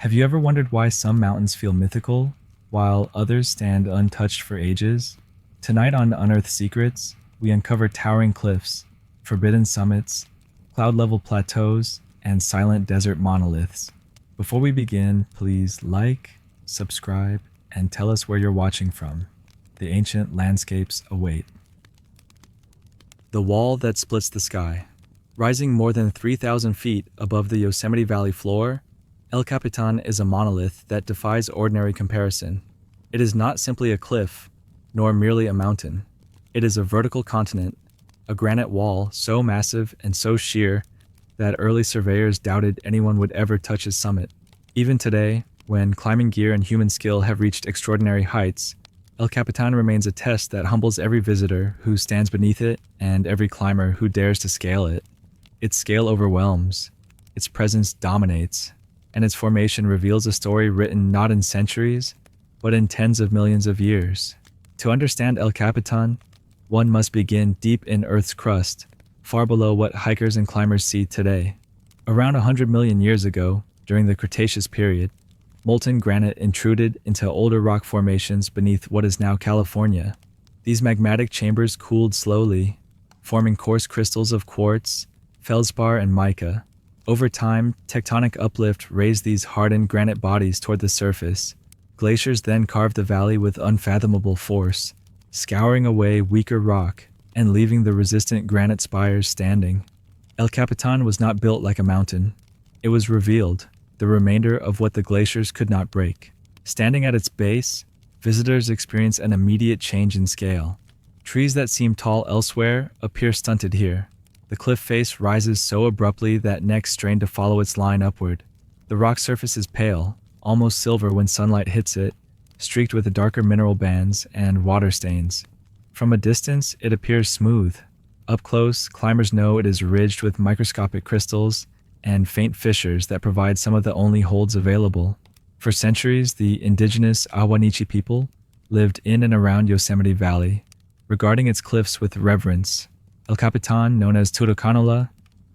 Have you ever wondered why some mountains feel mythical, while others stand untouched for ages? Tonight on Unearthed Secrets, we uncover towering cliffs, forbidden summits, cloud-level plateaus, and silent desert monoliths. Before we begin, please like, subscribe, and tell us where you're watching from. The ancient landscapes await. The wall that splits the sky. Rising more than 3,000 feet above the Yosemite Valley floor, El Capitan is a monolith that defies ordinary comparison. It is not simply a cliff, nor merely a mountain. It is a vertical continent, a granite wall so massive and so sheer that early surveyors doubted anyone would ever touch its summit. Even today, when climbing gear and human skill have reached extraordinary heights, El Capitan remains a test that humbles every visitor who stands beneath it and every climber who dares to scale it. Its scale overwhelms, its presence dominates, and its formation reveals a story written not in centuries, but in tens of millions of years. To understand El Capitan, one must begin deep in Earth's crust, far below what hikers and climbers see today. Around 100 million years ago, during the Cretaceous period, molten granite intruded into older rock formations beneath what is now California. These magmatic chambers cooled slowly, forming coarse crystals of quartz, feldspar, and mica. Over time, tectonic uplift raised these hardened granite bodies toward the surface. Glaciers then carved the valley with unfathomable force, scouring away weaker rock and leaving the resistant granite spires standing. El Capitan was not built like a mountain. It was revealed, the remainder of what the glaciers could not break. Standing at its base, visitors experience an immediate change in scale. Trees that seem tall elsewhere appear stunted here. The cliff face rises so abruptly that necks strain to follow its line upward. The rock surface is pale, almost silver when sunlight hits it, streaked with darker mineral bands and water stains. From a distance, it appears smooth. Up close, climbers know it is ridged with microscopic crystals and faint fissures that provide some of the only holds available. For centuries, the indigenous Ahwahneechee people lived in and around Yosemite Valley, regarding its cliffs with reverence. El Capitan, known as Turukanola,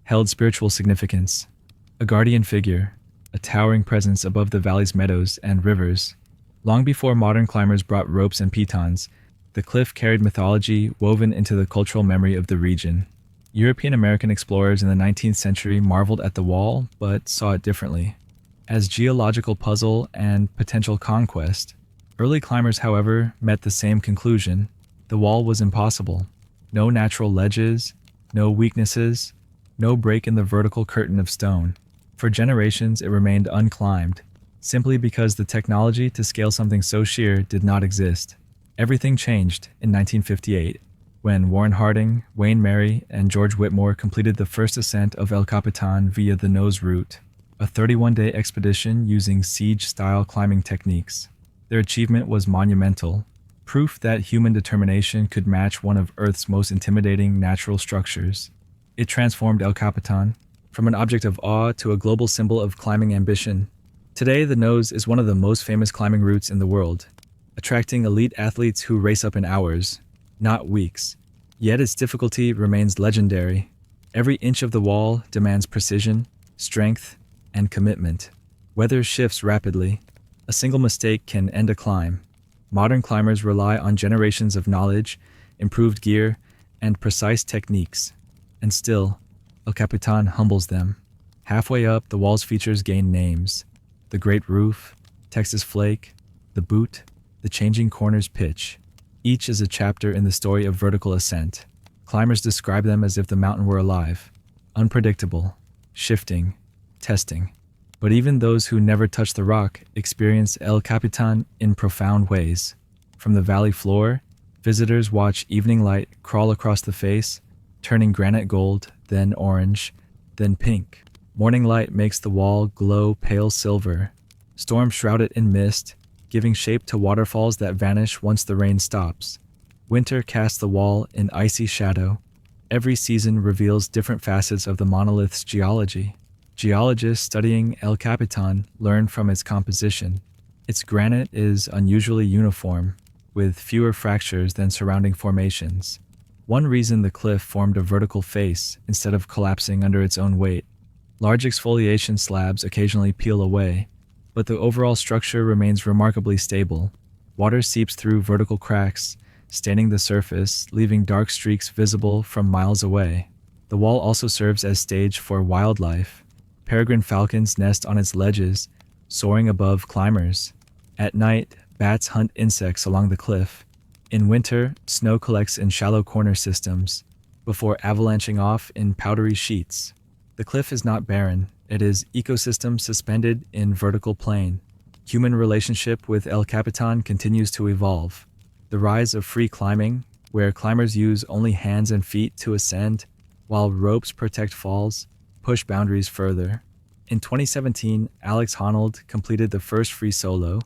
held spiritual significance. A guardian figure, a towering presence above the valley's meadows and rivers. Long before modern climbers brought ropes and pitons, the cliff carried mythology woven into the cultural memory of the region. European American explorers in the 19th century marveled at the wall, but saw it differently, as geological puzzle and potential conquest. Early climbers, however, met the same conclusion. The wall was impossible. No natural ledges, no weaknesses, no break in the vertical curtain of stone. For generations, it remained unclimbed, simply because the technology to scale something so sheer did not exist. Everything changed in 1958, when Warren Harding, Wayne Merry, and George Whitmore completed the first ascent of El Capitan via the nose route, a 31-day expedition using siege-style climbing techniques. Their achievement was monumental, proof that human determination could match one of Earth's most intimidating natural structures. It transformed El Capitan from an object of awe to a global symbol of climbing ambition. Today, the nose is one of the most famous climbing routes in the world, attracting elite athletes who race up in hours, not weeks. Yet its difficulty remains legendary. Every inch of the wall demands precision, strength, and commitment. Weather shifts rapidly. A single mistake can end a climb. Modern climbers rely on generations of knowledge, improved gear, and precise techniques. And still, El Capitan humbles them. Halfway up, the wall's features gain names. The Great Roof, Texas Flake, the Boot, the Changing Corners Pitch. Each is a chapter in the story of vertical ascent. Climbers describe them as if the mountain were alive, unpredictable, shifting, testing. But even those who never touch the rock experience El Capitan in profound ways. From the valley floor, visitors watch evening light crawl across the face, turning granite gold, then orange, then pink. Morning light makes the wall glow pale silver. Storms shroud it in mist, giving shape to waterfalls that vanish once the rain stops. Winter casts the wall in icy shadow. Every season reveals different facets of the monolith's geology. Geologists studying El Capitan learn from its composition. Its granite is unusually uniform, with fewer fractures than surrounding formations. One reason the cliff formed a vertical face instead of collapsing under its own weight. Large exfoliation slabs occasionally peel away, but the overall structure remains remarkably stable. Water seeps through vertical cracks, staining the surface, leaving dark streaks visible from miles away. The wall also serves as stage for wildlife. Peregrine falcons nest on its ledges, soaring above climbers. At night, bats hunt insects along the cliff. In winter, snow collects in shallow corner systems, before avalanching off in powdery sheets. The cliff is not barren, it is ecosystem suspended in vertical plane. Human relationship with El Capitan continues to evolve. The rise of free climbing, where climbers use only hands and feet to ascend, while ropes protect falls, push boundaries further. In 2017, Alex Honnold completed the first free solo,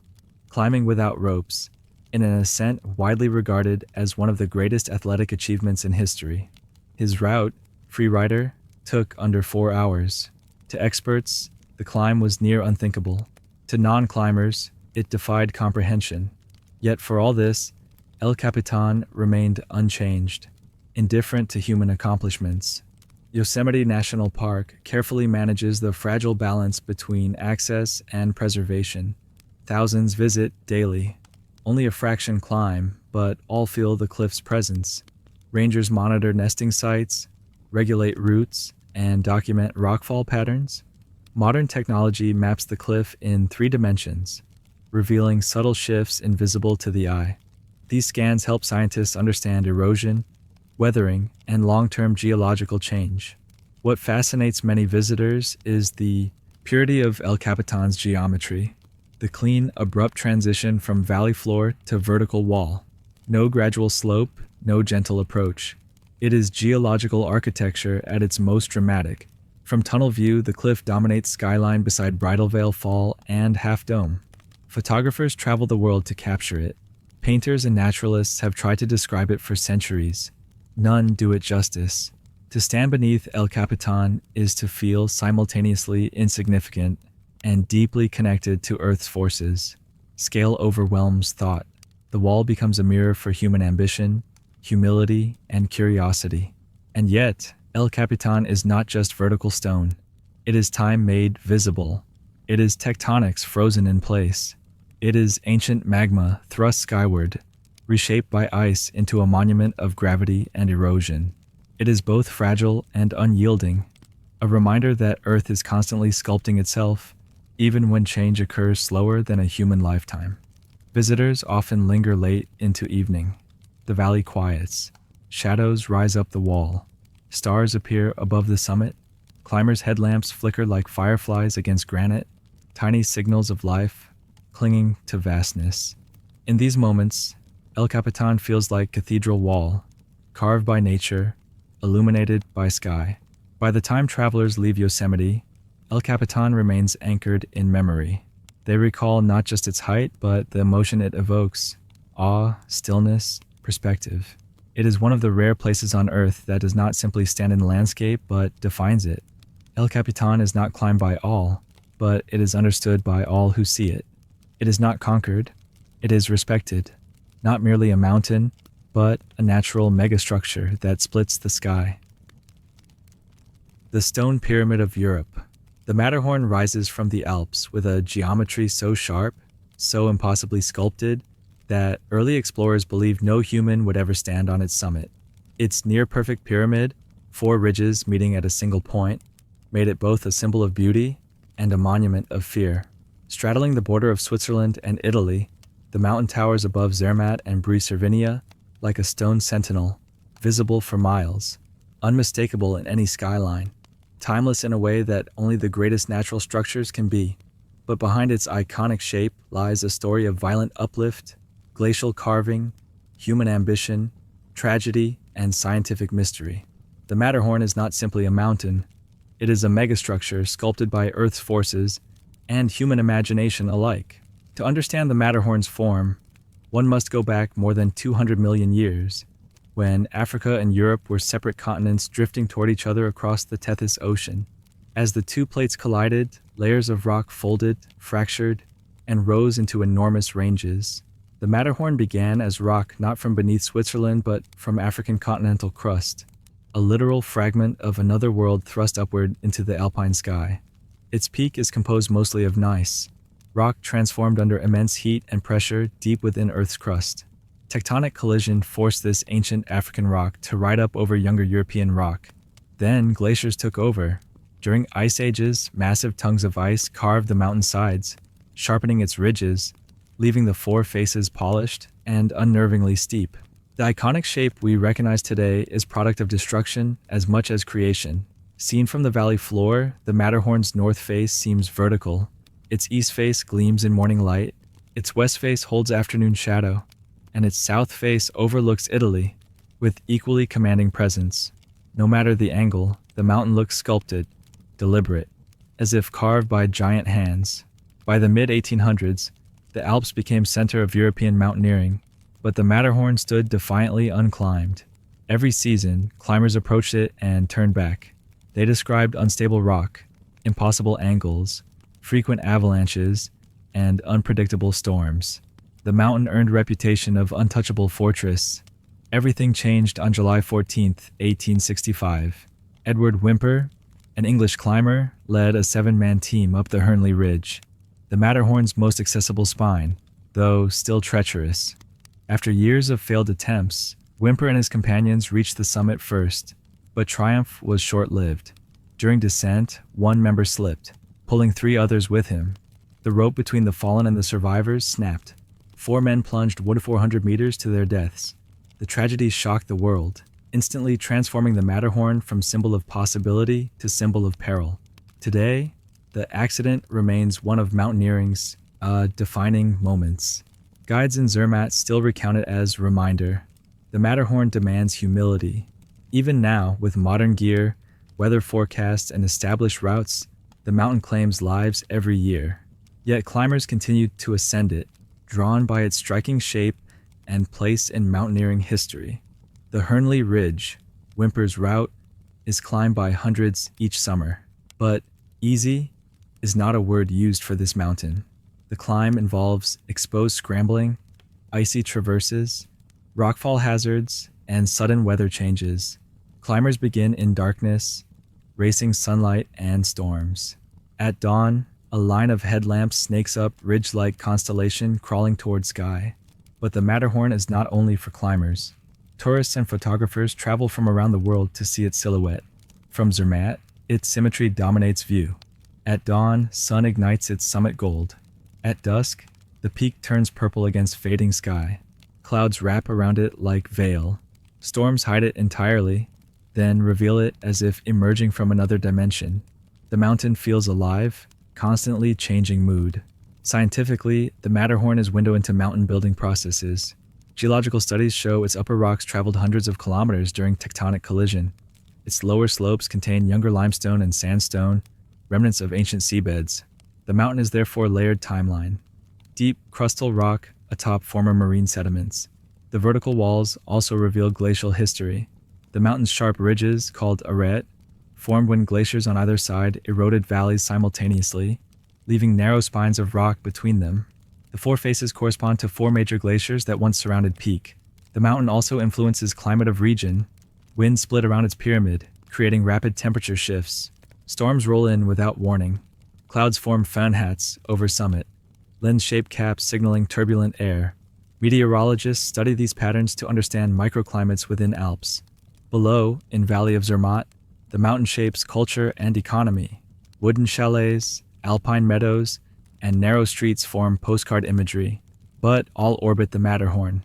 climbing without ropes, in an ascent widely regarded as one of the greatest athletic achievements in history. His route, Freerider, took under 4 hours. To experts, the climb was near unthinkable. To non-climbers, it defied comprehension. Yet for all this, El Capitan remained unchanged, indifferent to human accomplishments. Yosemite National Park carefully manages the fragile balance between access and preservation. Thousands visit daily. Only a fraction climb, but all feel the cliff's presence. Rangers monitor nesting sites, regulate routes, and document rockfall patterns. Modern technology maps the cliff in 3 dimensions, revealing subtle shifts invisible to the eye. These scans help scientists understand erosion, weathering, and long-term geological change. What fascinates many visitors is the purity of El Capitan's geometry, the clean, abrupt transition from valley floor to vertical wall. No gradual slope, no gentle approach. It is geological architecture at its most dramatic. From tunnel view, the cliff dominates skyline beside Bridal Veil Fall and Half Dome. Photographers travel the world to capture it. Painters and naturalists have tried to describe it for centuries. None do it justice. To stand beneath El Capitan is to feel simultaneously insignificant and deeply connected to Earth's forces. Scale overwhelms thought. The wall becomes a mirror for human ambition, humility, and curiosity. And yet, El Capitan is not just vertical stone. It is time made visible. It is tectonics frozen in place. It is ancient magma thrust skyward, reshaped by ice into a monument of gravity and erosion. It is both fragile and unyielding, a reminder that Earth is constantly sculpting itself, even when change occurs slower than a human lifetime. Visitors often linger late into evening. The valley quiets. Shadows rise up the wall. Stars appear above the summit. Climbers' headlamps flicker like fireflies against granite, tiny signals of life clinging to vastness. In these moments, El Capitan feels like cathedral wall, carved by nature, illuminated by sky. By the time travelers leave Yosemite, El Capitan remains anchored in memory. They recall not just its height, but the emotion it evokes: awe, stillness, perspective. It is one of the rare places on Earth that does not simply stand in the landscape, but defines it. El Capitan is not climbed by all, but it is understood by all who see it. It is not conquered, it is respected. Not merely a mountain, but a natural megastructure that splits the sky. The Stone Pyramid of Europe. The Matterhorn rises from the Alps with a geometry so sharp, so impossibly sculpted, that early explorers believed no human would ever stand on its summit. Its near-perfect pyramid, 4 ridges meeting at a single point, made it both a symbol of beauty and a monument of fear. Straddling the border of Switzerland and Italy, the mountain towers above Zermatt and Brie-Cervinia like a stone sentinel, visible for miles, unmistakable in any skyline, timeless in a way that only the greatest natural structures can be. But behind its iconic shape lies a story of violent uplift, glacial carving, human ambition, tragedy, and scientific mystery. The Matterhorn is not simply a mountain, it is a megastructure sculpted by Earth's forces and human imagination alike. To understand the Matterhorn's form, one must go back more than 200 million years, when Africa and Europe were separate continents drifting toward each other across the Tethys Ocean. As the 2 plates collided, layers of rock folded, fractured, and rose into enormous ranges. The Matterhorn began as rock not from beneath Switzerland but from African continental crust, a literal fragment of another world thrust upward into the alpine sky. Its peak is composed mostly of gneiss, rock transformed under immense heat and pressure deep within Earth's crust. Tectonic collision forced this ancient African rock to ride up over younger European rock. Then glaciers took over. During ice ages, massive tongues of ice carved the mountain sides, sharpening its ridges, leaving the four faces polished and unnervingly steep. The iconic shape we recognize today is product of destruction as much as creation. Seen from the valley floor, the Matterhorn's north face seems vertical. Its east face gleams in morning light, its west face holds afternoon shadow, and its south face overlooks Italy, with equally commanding presence. No matter the angle, the mountain looks sculpted, deliberate, as if carved by giant hands. By the mid-1800s, the Alps became center of European mountaineering, but the Matterhorn stood defiantly unclimbed. Every season, climbers approached it and turned back. They described unstable rock, impossible angles, frequent avalanches, and unpredictable storms. The mountain earned reputation of untouchable fortress. Everything changed on July 14, 1865. Edward Whymper, an English climber, led a 7-man team up the Hernley Ridge, the Matterhorn's most accessible spine, though still treacherous. After years of failed attempts, Whymper and his companions reached the summit first, but triumph was short-lived. During descent, one member slipped, pulling 3 others with him. The rope between the fallen and the survivors snapped. 4 men plunged 400 meters to their deaths. The tragedy shocked the world, instantly transforming the Matterhorn from symbol of possibility to symbol of peril. Today, the accident remains one of mountaineering's defining moments. Guides in Zermatt still recount it as a reminder. The Matterhorn demands humility. Even now, with modern gear, weather forecasts, and established routes, the mountain claims lives every year. Yet climbers continue to ascend it, drawn by its striking shape and place in mountaineering history. The Hernley Ridge, Whymper's route, is climbed by hundreds each summer. But easy is not a word used for this mountain. The climb involves exposed scrambling, icy traverses, rockfall hazards, and sudden weather changes. Climbers begin in darkness, racing sunlight and storms. At dawn, a line of headlamps snakes up ridge-like constellation crawling toward sky. But the Matterhorn is not only for climbers. Tourists and photographers travel from around the world to see its silhouette. From Zermatt, its symmetry dominates view. At dawn, sun ignites its summit gold. At dusk, the peak turns purple against fading sky. Clouds wrap around it like veil. Storms hide it entirely, then reveal it as if emerging from another dimension. The mountain feels alive, constantly changing mood. Scientifically, the Matterhorn is a window into mountain building processes. Geological studies show its upper rocks traveled hundreds of kilometers during tectonic collision. Its lower slopes contain younger limestone and sandstone, remnants of ancient seabeds. The mountain is therefore a layered timeline. Deep crustal rock atop former marine sediments. The vertical walls also reveal glacial history. The mountain's sharp ridges, called arêtes, formed when glaciers on either side eroded valleys simultaneously, leaving narrow spines of rock between them. The 4 faces correspond to 4 major glaciers that once surrounded Peak. The mountain also influences climate of region. Winds split around its pyramid, creating rapid temperature shifts. Storms roll in without warning. Clouds form fan hats over summit, lens-shaped caps signaling turbulent air. Meteorologists study these patterns to understand microclimates within Alps. Below, in Valley of Zermatt, the mountain shapes culture and economy. Wooden chalets, alpine meadows, and narrow streets form postcard imagery, but all orbit the Matterhorn.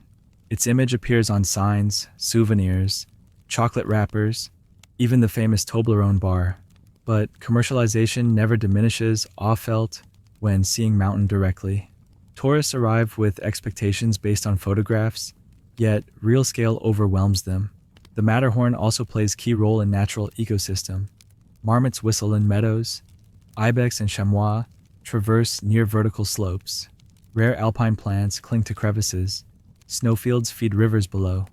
Its image appears on signs, souvenirs, chocolate wrappers, even the famous Toblerone bar. But commercialization never diminishes awe felt when seeing mountain directly. Tourists arrive with expectations based on photographs, yet real scale overwhelms them. The Matterhorn also plays a key role in natural ecosystem. Marmots whistle in meadows. Ibex and chamois traverse near vertical slopes. Rare alpine plants cling to crevices. Snowfields feed rivers below.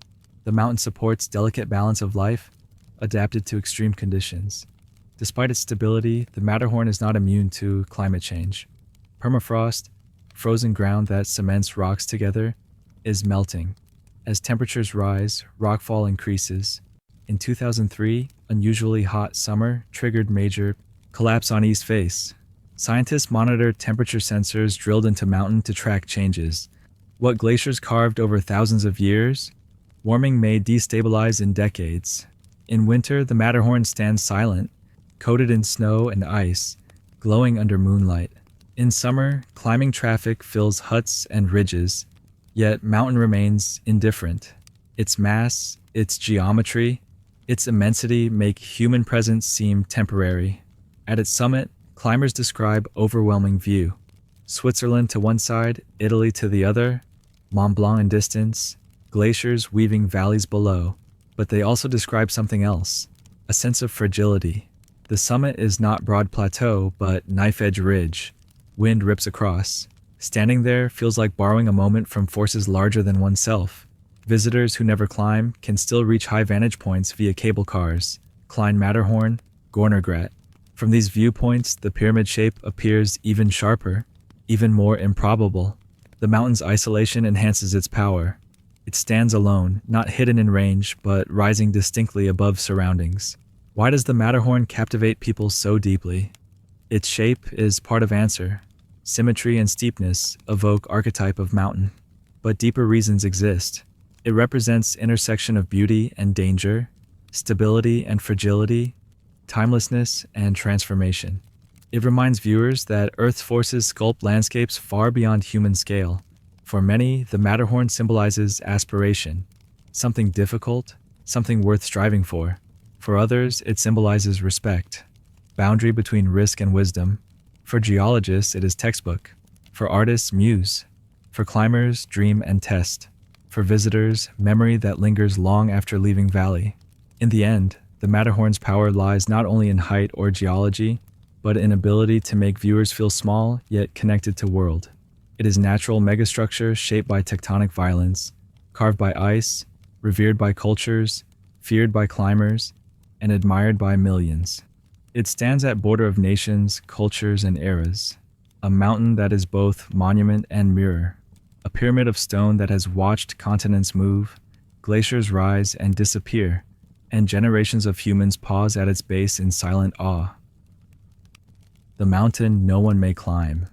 The mountain supports delicate balance of life, adapted to extreme conditions. Despite its stability, the Matterhorn is not immune to climate change. Permafrost, frozen ground that cements rocks together, is melting. As temperatures rise, rockfall increases. In 2003, unusually hot summer triggered major collapse on east face. Scientists monitor temperature sensors drilled into mountain to track changes. What glaciers carved over thousands of years? Warming may destabilize in decades. In winter, the Matterhorn stands silent, coated in snow and ice, glowing under moonlight. In summer, climbing traffic fills huts and ridges, yet mountain remains indifferent. Its mass, its geometry, its immensity make human presence seem temporary. At its summit, climbers describe overwhelming view. Switzerland to one side, Italy to the other, Mont Blanc in distance, glaciers weaving valleys below. But they also describe something else, a sense of fragility. The summit is not broad plateau, but knife-edge ridge. Wind rips across. Standing there feels like borrowing a moment from forces larger than oneself. Visitors who never climb can still reach high vantage points via cable cars, Klein Matterhorn, Gornergrat. From these viewpoints, the pyramid shape appears even sharper, even more improbable. The mountain's isolation enhances its power. It stands alone, not hidden in range, but rising distinctly above surroundings. Why does the Matterhorn captivate people so deeply? Its shape is part of answer. Symmetry and steepness evoke archetype of mountain. But deeper reasons exist. It represents intersection of beauty and danger, stability and fragility, timelessness and transformation. It reminds viewers that Earth's forces sculpt landscapes far beyond human scale. For many, the Matterhorn symbolizes aspiration, something difficult, something worth striving for. For others, it symbolizes respect, boundary between risk and wisdom. For geologists, it is textbook. For artists, muse. For climbers, dream and test. For visitors, memory that lingers long after leaving valley. In the end, the Matterhorn's power lies not only in height or geology, but in ability to make viewers feel small yet connected to world. It is natural megastructure shaped by tectonic violence, carved by ice, revered by cultures, feared by climbers, and admired by millions. It stands at border of nations, cultures, and eras, a mountain that is both monument and mirror, a pyramid of stone that has watched continents move, glaciers rise and disappear, and generations of humans pause at its base in silent awe. The mountain no one may climb.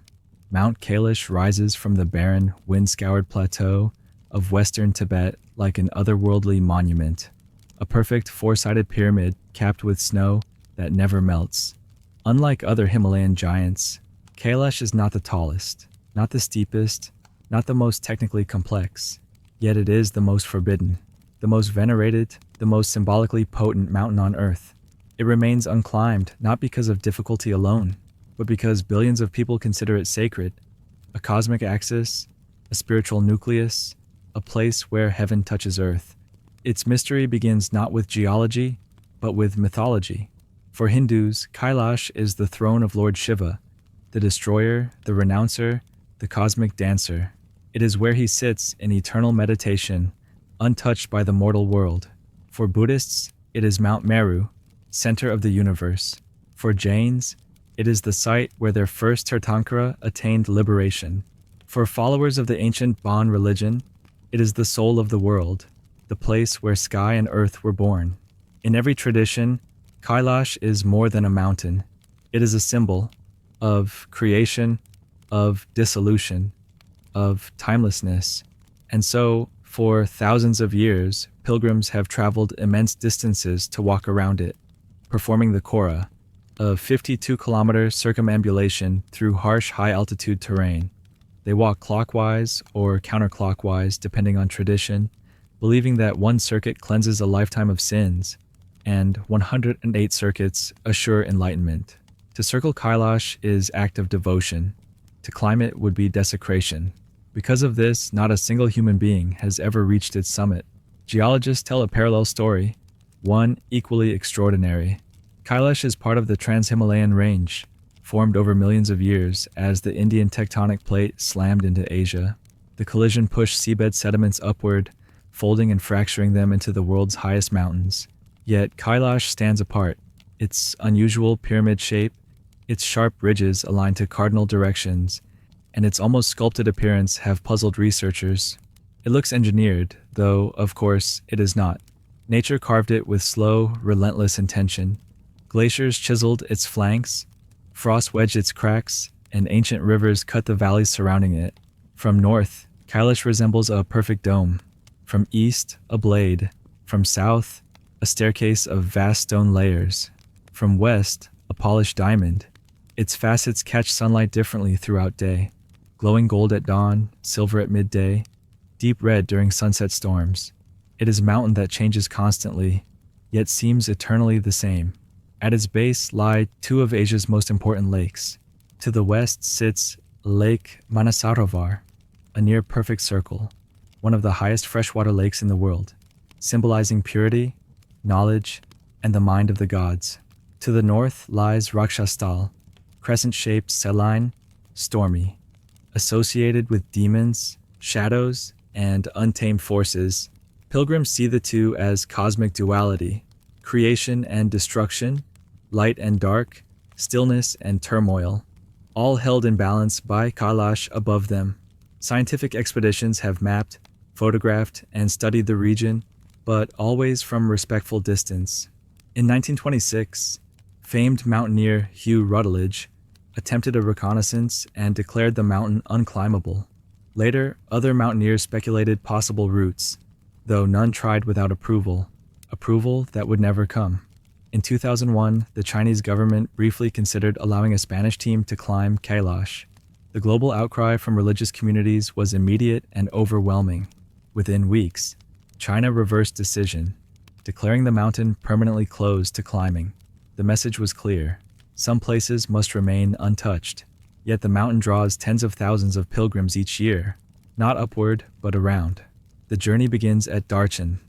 Mount Kailash rises from the barren, wind-scoured plateau of western Tibet like an otherworldly monument, a perfect four-sided pyramid capped with snow that never melts. Unlike other Himalayan giants, Kailash is not the tallest, not the steepest, not the most technically complex, yet it is the most forbidden, the most venerated, the most symbolically potent mountain on Earth. It remains unclimbed not because of difficulty alone, but because billions of people consider it sacred, a cosmic axis, a spiritual nucleus, a place where heaven touches earth. Its mystery begins not with geology, but with mythology. For Hindus, Kailash is the throne of Lord Shiva, the destroyer, the renouncer, the cosmic dancer. It is where he sits in eternal meditation, untouched by the mortal world. For Buddhists, it is Mount Meru, center of the universe. For Jains, it is the site where their first Tirthankara attained liberation. For followers of the ancient Bon religion, it is the soul of the world, the place where sky and earth were born. In every tradition, Kailash is more than a mountain. It is a symbol of creation, of dissolution, of timelessness. And so, for thousands of years, pilgrims have traveled immense distances to walk around it, performing the Kora, a 52-kilometer circumambulation through harsh high-altitude terrain. They walk clockwise or counterclockwise depending on tradition, believing that one circuit cleanses a lifetime of sins, and 108 circuits assure enlightenment. To circle Kailash is act of devotion. To climb it would be desecration. Because of this, not a single human being has ever reached its summit. Geologists tell a parallel story, one equally extraordinary. Kailash is part of the Trans-Himalayan Range, formed over millions of years as the Indian tectonic plate slammed into Asia. The collision pushed seabed sediments upward, folding and fracturing them into the world's highest mountains. Yet Kailash stands apart. Its unusual pyramid shape, its sharp ridges aligned to cardinal directions, and its almost sculpted appearance have puzzled researchers. It looks engineered, though, of course, it is not. Nature carved it with slow, relentless intention. Glaciers chiseled its flanks, Frost wedged its cracks, and ancient rivers cut the valleys surrounding it. From north, Kailash resembles a perfect dome. From east, a blade. From south, a staircase of vast stone layers. From west, a polished diamond. Its facets catch sunlight differently throughout day. Glowing gold at dawn, silver at midday, deep red during sunset storms. It is a mountain that changes constantly, yet seems eternally the same. At its base lie two of Asia's most important lakes. To the west sits Lake Manasarovar, a near-perfect circle, one of the highest freshwater lakes in the world, symbolizing purity, knowledge, and the mind of the gods. To the north lies Rakshastal, crescent-shaped, saline, stormy, associated with demons, shadows, and untamed forces. Pilgrims see the two as cosmic duality, creation and destruction, light and dark, stillness and turmoil, all held in balance by Kailash above them. Scientific expeditions have mapped, photographed, and studied the region, but always from respectful distance. In 1926, famed mountaineer Hugh Rutledge attempted a reconnaissance and declared the mountain unclimbable. Later, other mountaineers speculated possible routes, though none tried without approval that would never come. In 2001, the Chinese government briefly considered allowing a Spanish team to climb Kailash. The global outcry from religious communities was immediate and overwhelming. Within weeks, China reversed decision, declaring the mountain permanently closed to climbing. The message was clear: some places must remain untouched. Yet the mountain draws tens of thousands of pilgrims each year, not upward, but around. The journey begins at Darchen,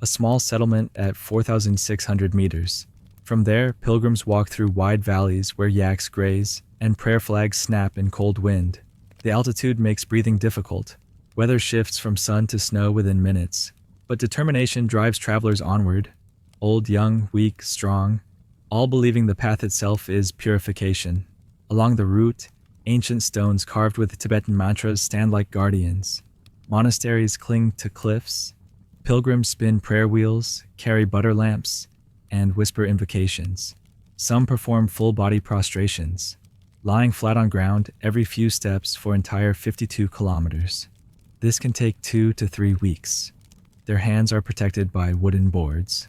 a small settlement at 4,600 meters. From there, pilgrims walk through wide valleys where yaks graze and prayer flags snap in cold wind. The altitude makes breathing difficult. Weather shifts from sun to snow within minutes, but determination drives travelers onward. Old, young, weak, strong, all believing the path itself is purification. Along the route, ancient stones carved with Tibetan mantras stand like guardians. Monasteries cling to cliffs. Pilgrims spin prayer wheels, carry butter lamps, and whisper invocations. Some perform full-body prostrations, lying flat on ground every few steps for entire 52 kilometers. This can take 2 to 3 weeks. Their hands are protected by wooden boards,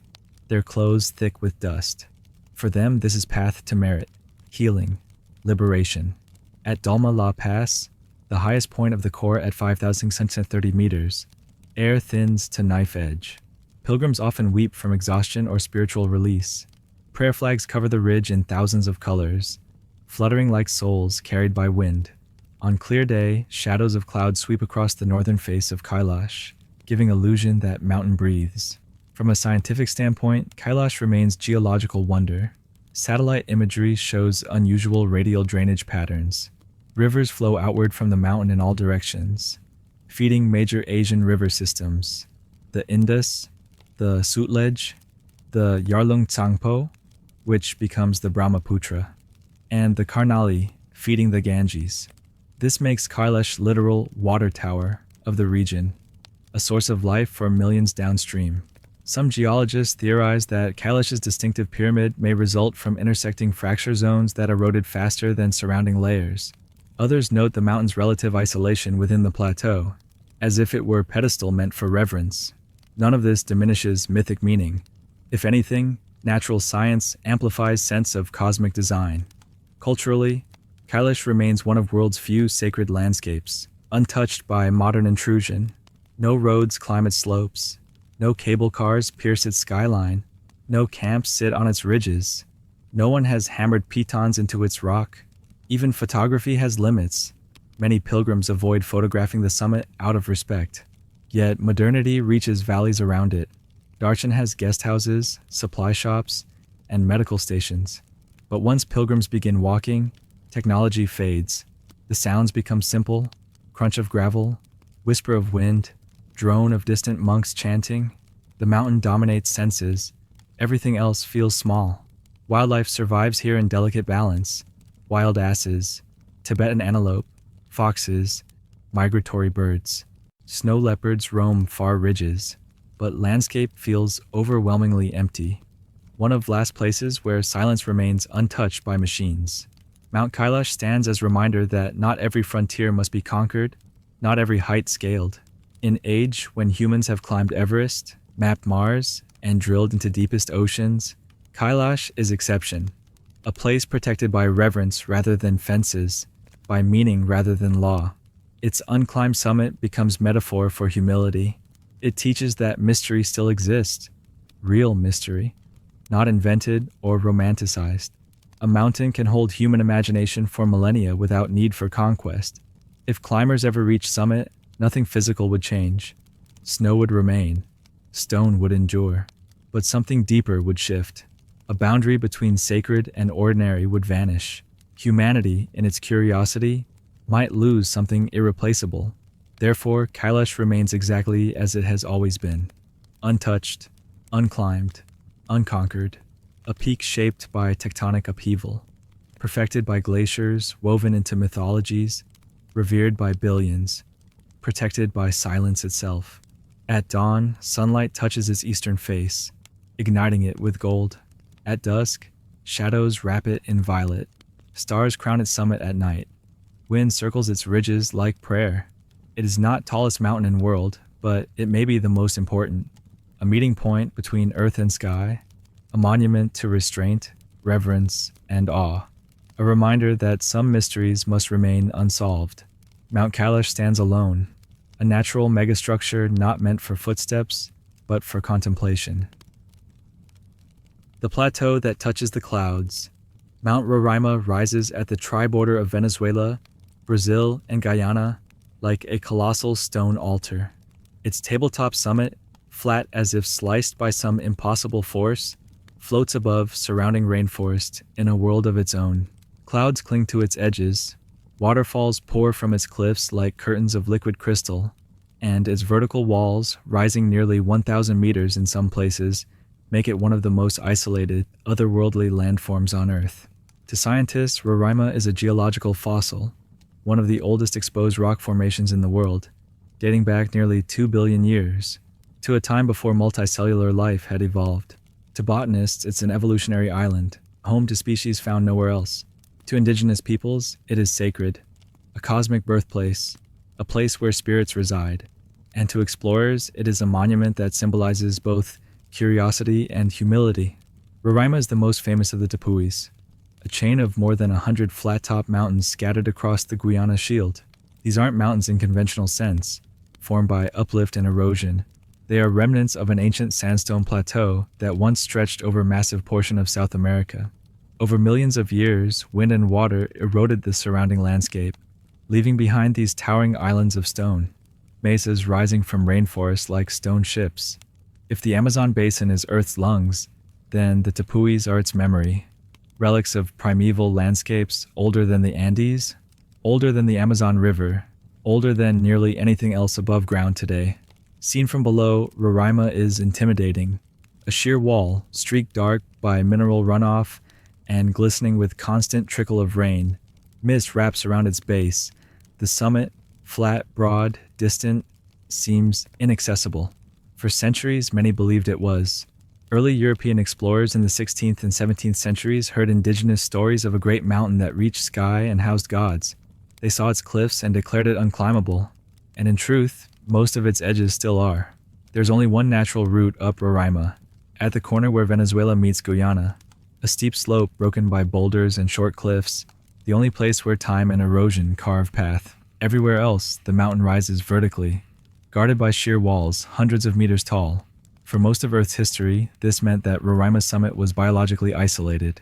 their clothes thick with dust. For them, this is path to merit, healing, liberation. At Dalma La Pass, the highest point of the core at 5,630 meters, air thins to knife edge. Pilgrims often weep from exhaustion or spiritual release. Prayer flags cover the ridge in thousands of colors, fluttering like souls carried by wind. On clear day, shadows of clouds sweep across the northern face of Kailash, giving illusion that mountain breathes. From a scientific standpoint, Kailash remains geological wonder. Satellite imagery shows unusual radial drainage patterns. Rivers flow outward from the mountain in all directions, feeding major Asian river systems: the Indus, the Sutlej, the Yarlung Tsangpo, which becomes the Brahmaputra, and the Karnali, feeding the Ganges. This makes Kailash literal water tower of the region, a source of life for millions downstream. Some geologists theorize that Kailash's distinctive pyramid may result from intersecting fracture zones that eroded faster than surrounding layers. Others note the mountain's relative isolation within the plateau, as if it were a pedestal meant for reverence. None of this diminishes mythic meaning. If anything, natural science amplifies sense of cosmic design. Culturally, Kailash remains one of the world's few sacred landscapes, untouched by modern intrusion. No roads climb its slopes. No cable cars pierce its skyline. No camps sit on its ridges. No one has hammered pitons into its rock. Even photography has limits. Many pilgrims avoid photographing the summit out of respect. Yet modernity reaches valleys around it. Darchen has guest houses, supply shops, and medical stations. But once pilgrims begin walking, technology fades. The sounds become simple: crunch of gravel, whisper of wind, drone of distant monks chanting. The mountain dominates senses. Everything else feels small. Wildlife survives here in delicate balance. Wild asses, Tibetan antelope, foxes, migratory birds. Snow leopards roam far ridges, but landscape feels overwhelmingly empty. One of last places where silence remains untouched by machines. Mount Kailash stands as a reminder that not every frontier must be conquered, not every height scaled. In age when humans have climbed Everest, mapped Mars, and drilled into deepest oceans, Kailash is exception, a place protected by reverence rather than fences, by meaning rather than law. Its unclimbed summit becomes metaphor for humility. It teaches that mystery still exists, real mystery, not invented or romanticized. A mountain can hold human imagination for millennia without need for conquest. If climbers ever reach summit, nothing physical would change. Snow would remain, stone would endure, but something deeper would shift. A boundary between sacred and ordinary would vanish. Humanity, in its curiosity, might lose something irreplaceable. Therefore, Kailash remains exactly as it has always been. Untouched, unclimbed, unconquered. A peak shaped by tectonic upheaval. Perfected by glaciers, woven into mythologies, revered by billions, protected by silence itself. At dawn, sunlight touches its eastern face, igniting it with gold. At dusk, shadows wrap it in violet. Stars crown its summit at night. Wind circles its ridges like prayer. It is not tallest mountain in world, but it may be the most important. A meeting point between earth and sky, a monument to restraint, reverence, and awe. A reminder that some mysteries must remain unsolved. Mount Kailash stands alone, a natural megastructure not meant for footsteps, but for contemplation. The plateau that touches the clouds. Mount Roraima rises at the tri-border of Venezuela, Brazil, and Guyana like a colossal stone altar. Its tabletop summit, flat as if sliced by some impossible force, floats above surrounding rainforest in a world of its own. Clouds cling to its edges, waterfalls pour from its cliffs like curtains of liquid crystal, and its vertical walls, rising nearly 1,000 meters in some places, make it one of the most isolated, otherworldly landforms on Earth. To scientists, Roraima is a geological fossil, one of the oldest exposed rock formations in the world, dating back nearly 2 billion years, to a time before multicellular life had evolved. To botanists, it's an evolutionary island, home to species found nowhere else. To indigenous peoples, it is sacred, a cosmic birthplace, a place where spirits reside. And to explorers, it is a monument that symbolizes both curiosity and humility. Roraima is the most famous of the tepuis, a chain of more than 100 flat-top mountains scattered across the Guyana Shield. These aren't mountains in conventional sense, formed by uplift and erosion. They are remnants of an ancient sandstone plateau that once stretched over a massive portion of South America. Over millions of years, wind and water eroded the surrounding landscape, leaving behind these towering islands of stone, mesas rising from rainforests like stone ships. If the Amazon basin is Earth's lungs, then the tepuis are its memory, relics of primeval landscapes older than the Andes, older than the Amazon River, older than nearly anything else above ground today. Seen from below, Roraima is intimidating, a sheer wall, streaked dark by mineral runoff and glistening with constant trickle of rain. Mist wraps around its base. The summit, flat, broad, distant, seems inaccessible. For centuries, many believed it was. Early European explorers in the 16th and 17th centuries heard indigenous stories of a great mountain that reached sky and housed gods. They saw its cliffs and declared it unclimbable. And in truth, most of its edges still are. There's only one natural route up Roraima, at the corner where Venezuela meets Guyana, a steep slope broken by boulders and short cliffs, the only place where time and erosion carve path. Everywhere else, the mountain rises vertically, guarded by sheer walls, hundreds of meters tall. For most of Earth's history, this meant that Roraima's summit was biologically isolated,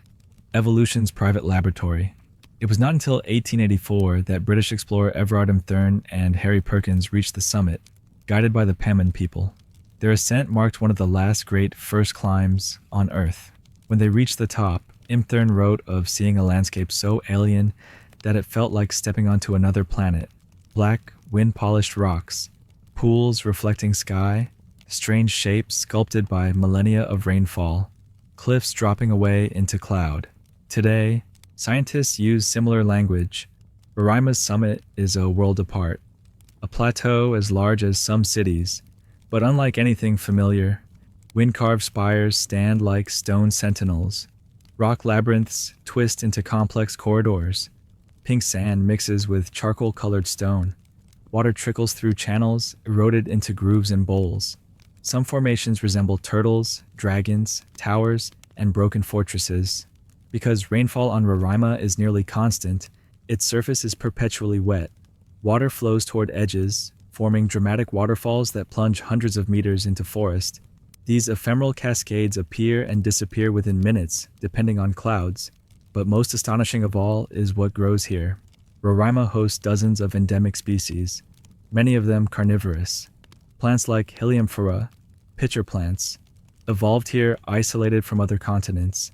evolution's private laboratory. It was not until 1884 that British explorer Everard Thurn and Harry Perkins reached the summit, guided by the Paman people. Their ascent marked one of the last great first climbs on Earth. When they reached the top, Thurn wrote of seeing a landscape so alien that it felt like stepping onto another planet. Black, wind-polished rocks, pools reflecting sky, strange shapes sculpted by millennia of rainfall, cliffs dropping away into cloud. Today, scientists use similar language. Roraima's summit is a world apart, a plateau as large as some cities, but unlike anything familiar. Wind-carved spires stand like stone sentinels, Rock labyrinths twist into complex corridors. Pink sand mixes with charcoal-colored stone. Water trickles through channels, eroded into grooves and bowls. Some formations resemble turtles, dragons, towers, and broken fortresses. Because rainfall on Roraima is nearly constant, its surface is perpetually wet. Water flows toward edges, forming dramatic waterfalls that plunge hundreds of meters into forest. These ephemeral cascades appear and disappear within minutes, depending on clouds. But most astonishing of all is what grows here. Roraima hosts dozens of endemic species, many of them carnivorous. Plants like Helianthera, pitcher plants, evolved here isolated from other continents,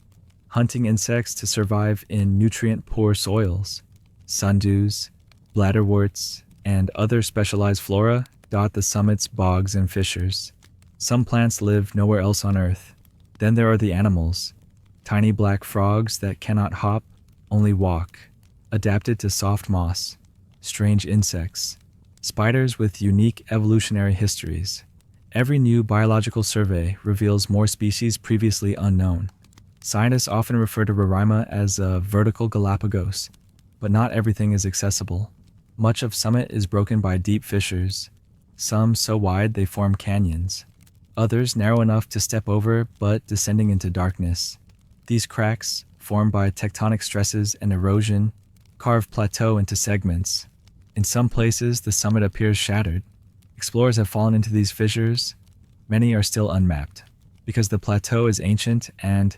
hunting insects to survive in nutrient-poor soils. Sundews, bladderworts, and other specialized flora dot the summits, bogs, and fissures. Some plants live nowhere else on Earth. Then there are the animals, tiny black frogs that cannot hop, only walk, adapted to soft moss, strange insects, spiders with unique evolutionary histories. Every new biological survey reveals more species previously unknown. Scientists often refer to Roraima as a vertical Galapagos, but not everything is accessible. Much of summit is broken by deep fissures, some so wide they form canyons, others narrow enough to step over but descending into darkness. These cracks, formed by tectonic stresses and erosion, carve plateau into segments. In some places, the summit appears shattered. Explorers have fallen into these fissures. Many are still unmapped. Because the plateau is ancient and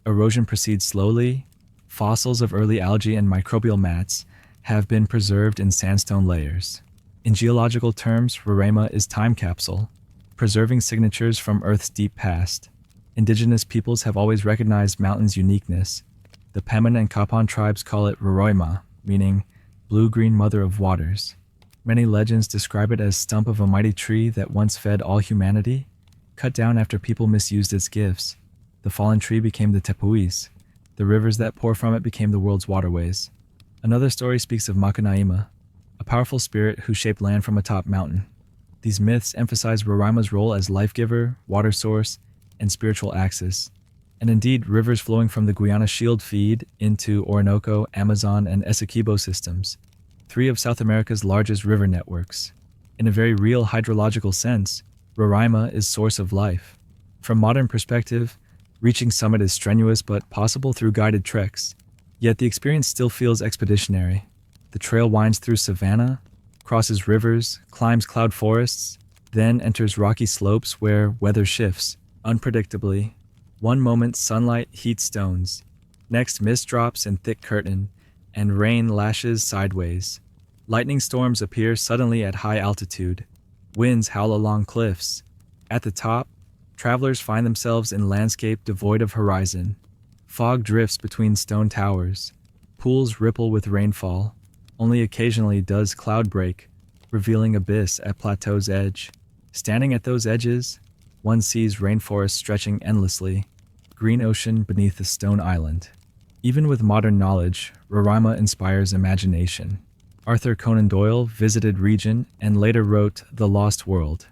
erosion proceeds slowly, fossils of early algae and microbial mats have been preserved in sandstone layers. In geological terms, Roraima is time capsule, preserving signatures from Earth's deep past. Indigenous peoples have always recognized mountain's uniqueness. The Pemon and Capitan tribes call it Roraima, meaning blue-green mother of waters. Many legends describe it as stump of a mighty tree that once fed all humanity, cut down after people misused its gifts. The fallen tree became the tepuis. The rivers that pour from it became the world's waterways. Another story speaks of Makanaima, a powerful spirit who shaped land from atop mountain. These myths emphasize Roraima's role as life-giver, water source, and spiritual axis. And indeed, rivers flowing from the Guiana Shield feed into Orinoco, Amazon, and Essequibo systems, three of South America's largest river networks. In a very real hydrological sense, Roraima is source of life. From modern perspective, reaching summit is strenuous but possible through guided treks. Yet the experience still feels expeditionary. The trail winds through savanna, crosses rivers, climbs cloud forests, then enters rocky slopes where weather shifts unpredictably. One moment sunlight heats stones, next mist drops in thick curtain, and rain lashes sideways. Lightning storms appear suddenly at high altitude. Winds howl along cliffs. At the top, travelers find themselves in landscape devoid of horizon. Fog drifts between stone towers. Pools ripple with rainfall. Only occasionally does cloud break, revealing abyss at plateau's edge. Standing at those edges, one sees rainforest stretching endlessly, green ocean beneath a stone island. Even with modern knowledge, Roraima inspires imagination. Arthur Conan Doyle visited region and later wrote The Lost World,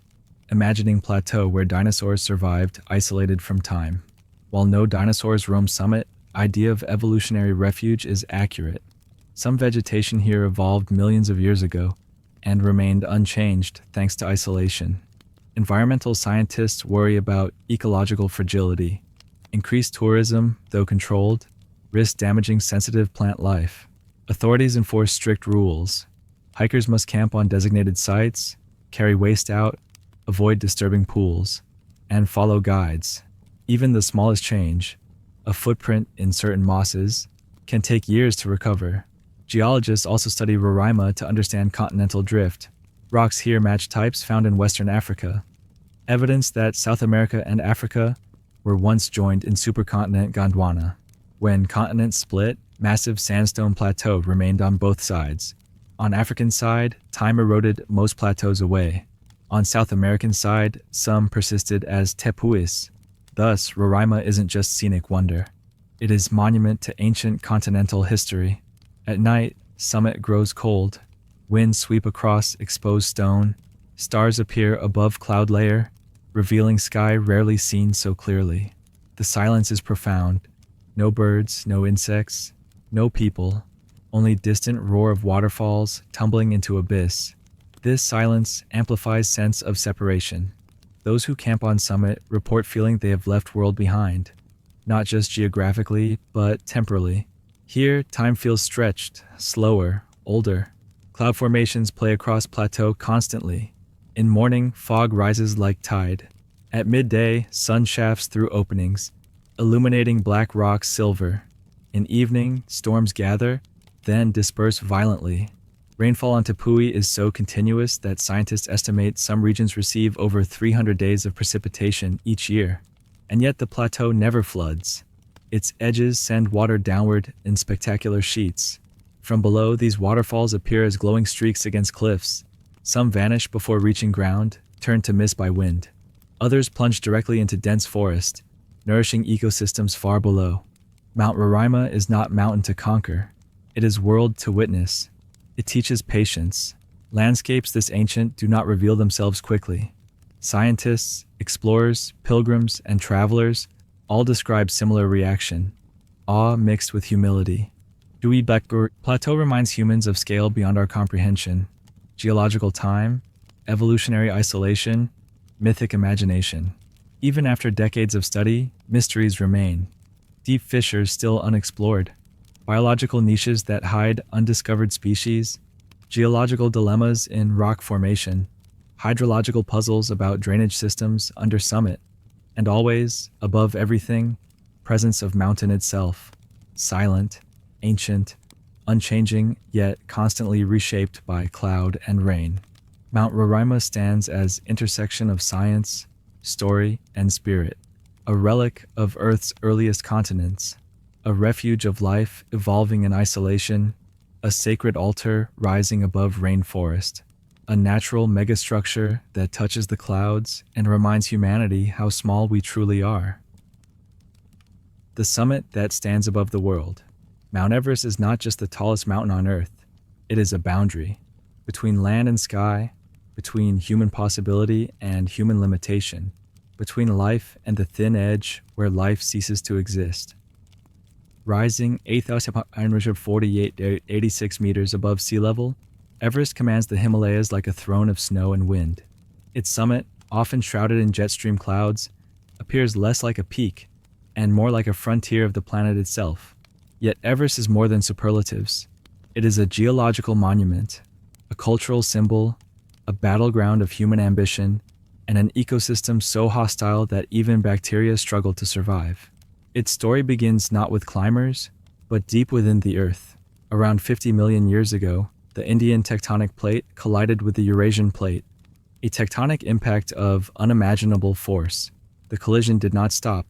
imagining plateau where dinosaurs survived isolated from time. While no dinosaurs roam summit, idea of evolutionary refuge is accurate. Some vegetation here evolved millions of years ago and remained unchanged thanks to isolation. Environmental scientists worry about ecological fragility. Increased tourism, though controlled, risks damaging sensitive plant life. Authorities enforce strict rules. Hikers must camp on designated sites, carry waste out, avoid disturbing pools, and follow guides. Even the smallest change, a footprint in certain mosses, can take years to recover. Geologists also study Roraima to understand continental drift. Rocks here match types found in Western Africa, evidence that South America and Africa were once joined in supercontinent Gondwana. When continents split, massive sandstone plateau remained on both sides. On African side, time eroded most plateaus away. On South American side, some persisted as tepuis. Thus, Roraima isn't just scenic wonder. It is monument to ancient continental history. At night, summit grows cold. Winds sweep across exposed stone. Stars appear above cloud layer, revealing sky rarely seen so clearly. The silence is profound. No birds, no insects, no people, only distant roar of waterfalls tumbling into abyss. This silence amplifies sense of separation. Those who camp on summit report feeling they have left world behind, not just geographically, but temporally. Here, time feels stretched, slower, older. Cloud formations play across plateau constantly. In morning, fog rises like tide. At midday, sun shafts through openings, illuminating black rocks silver. In evening, storms gather, then disperse violently. Rainfall on Tepui is so continuous that scientists estimate some regions receive over 300 days of precipitation each year. And yet the plateau never floods. Its edges send water downward in spectacular sheets. From below, these waterfalls appear as glowing streaks against cliffs. Some vanish before reaching ground, turned to mist by wind. Others plunge directly into dense forest, nourishing ecosystems far below. Mount Roraima is not mountain to conquer. It is world to witness. It teaches patience. Landscapes this ancient do not reveal themselves quickly. Scientists, explorers, pilgrims, and travelers all describe similar reaction, awe mixed with humility. Dewey Blackbird Plateau reminds humans of scale beyond our comprehension. Geological time, evolutionary isolation, mythic imagination. Even after decades of study, mysteries remain. Deep fissures still unexplored. Biological niches that hide undiscovered species. Geological dilemmas in rock formation. Hydrological puzzles about drainage systems under summit. And always, above everything, presence of mountain itself. Silent, ancient, unchanging, yet constantly reshaped by cloud and rain. Mount Roraima stands as intersection of science, story, and spirit, a relic of Earth's earliest continents, a refuge of life evolving in isolation, a sacred altar rising above rainforest, a natural megastructure that touches the clouds and reminds humanity how small we truly are. The summit that stands above the world. Mount Everest is not just the tallest mountain on Earth, it is a boundary between land and sky, between human possibility and human limitation, between life and the thin edge where life ceases to exist. Rising 8,948.86 meters above sea level, Everest commands the Himalayas like a throne of snow and wind. Its summit, often shrouded in jet stream clouds, appears less like a peak and more like a frontier of the planet itself. Yet Everest is more than superlatives. It is a geological monument, a cultural symbol, a battleground of human ambition, and an ecosystem so hostile that even bacteria struggle to survive. Its story begins not with climbers, but deep within the Earth. Around 50 million years ago, the Indian tectonic plate collided with the Eurasian plate, a tectonic impact of unimaginable force. The collision did not stop.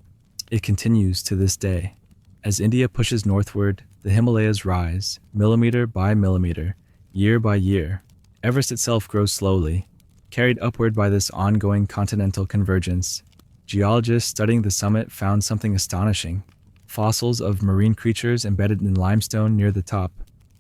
It continues to this day. As India pushes northward, the Himalayas rise, millimeter by millimeter, year by year. Everest itself grows slowly, carried upward by this ongoing continental convergence. Geologists studying the summit found something astonishing: fossils of marine creatures embedded in limestone near the top.